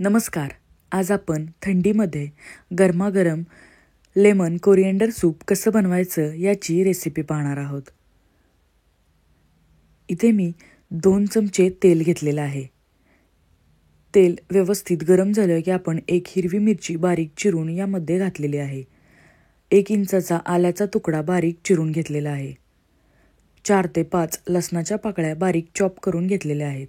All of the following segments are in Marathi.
नमस्कार. आज आपण थंडीमध्ये गरमागरम लेमन कोरिएंडर सूप कसं बनवायचं याची रेसिपी पाहणार आहोत. इथे मी 2 चमचे तेल घेतलेलं आहे. तेल व्यवस्थित गरम झालं की आपण एक हिरवी मिरची बारीक चिरून यामध्ये घातलेली आहे. 1 इंचाचा आल्याचा तुकडा बारीक चिरून घेतलेला आहे. 4 ते 5 लसणाच्या पाकळ्या बारीक चॉप करून घेतलेल्या आहेत.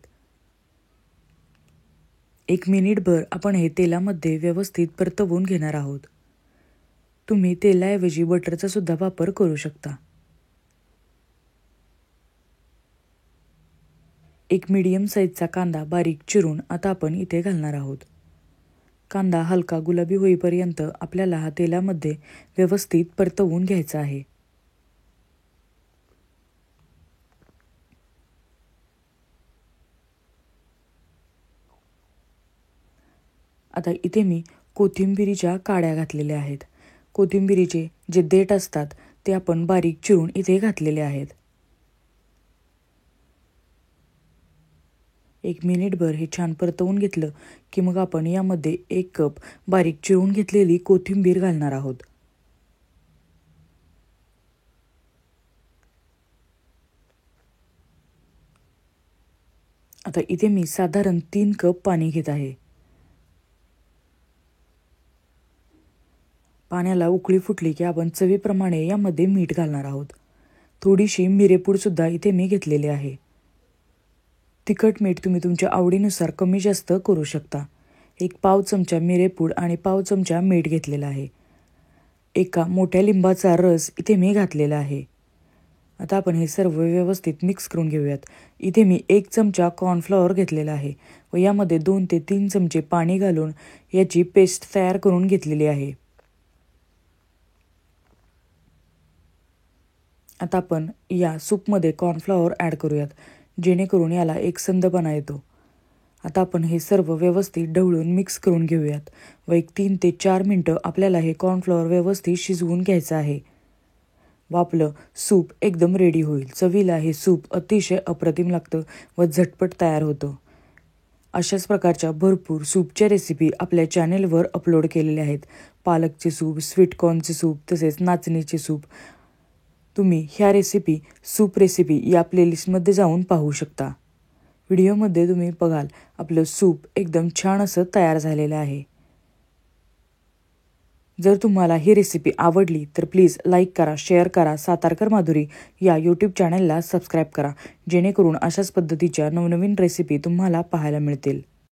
1 मिनिटभर आपण हे तेलामध्ये व्यवस्थित परतवून घेणार आहोत. तुम्ही तेलाऐवजी बटरचा सुद्धा वापर करू शकता. एक मीडियम साईजचा कांदा बारीक चिरून आता आपण इथे घालणार आहोत. कांदा हलका गुलाबी होईपर्यंत आपल्याला हा तेलामध्ये व्यवस्थित परतवून घ्यायचा आहे. आता इथे मी कोथिंबिरीच्या काड्या घातलेल्या आहेत. कोथिंबिरीचे जे देठ असतात ते आपण बारीक चिरून इथे घातलेले आहेत. 1 मिनिटभर हे छान परतवून घेतलं की मग आपण यामध्ये 1 कप बारीक चिरून घेतलेली कोथिंबीर घालणार आहोत. आता इथे मी साधारण 3 कप पाणी घेत आहे. पाण्याला उकळी फुटली की आपण चवीप्रमाणे यामध्ये मीठ घालणार आहोत. थोडीशी मिरेपूड सुद्धा इथे मी घेतलेली आहे. तिखट मीठ तुम्ही तुमच्या आवडीनुसार कमी जास्त करू शकता. 1 पाव चमचा मिरेपूड आणि पाव चमचा मीठ घेतलेला आहे. एका मोठ्या लिंबाचा रस इथे मी घातलेला आहे. आता आपण हे सर्व व्यवस्थित मिक्स करून घेऊयात. इथे मी 1 चमचा कॉर्नफ्लॉवर घेतलेला आहे व यामध्ये 2 ते 3 चमचे पाणी घालून याची पेस्ट तयार करून घेतलेली आहे. आता आपण या सूपमध्ये कॉर्नफ्लॉवर ॲड करूयात जेणेकरून याला एकसंधपणा येतो. आता आपण हे सर्व व्यवस्थित ढवळून मिक्स करून घेऊयात व 3 ते 4 मिनटं आपल्याला हे कॉर्नफ्लॉवर व्यवस्थित शिजवून घ्यायचं आहे व आपलं सूप एकदम रेडी होईल. चवीला हे सूप अतिशय अप्रतिम लागतं व झटपट तयार होतं. अशाच प्रकारच्या भरपूर सूपच्या रेसिपी आपल्या चॅनेलवर अपलोड केलेल्या आहेत. पालकचे सूप, स्वीटकॉर्नचे सूप तसेच नाचणीचे सूप. तुम्ही ह्या सूप रेसिपी या प्लेलिस्टमध्ये जाऊन पाहू शकता. व्हिडिओमध्ये तुम्ही बघाल आपलं सूप एकदम छान असं तयार झालेलं आहे. जर तुम्हाला ही रेसिपी आवडली तर प्लीज लाईक करा, शेअर करा. सातारकर माधुरी या यूट्यूब चॅनलला सबस्क्राईब करा जेणेकरून अशाच पद्धतीच्या नवनवीन रेसिपी तुम्हाला पाहायला मिळतील.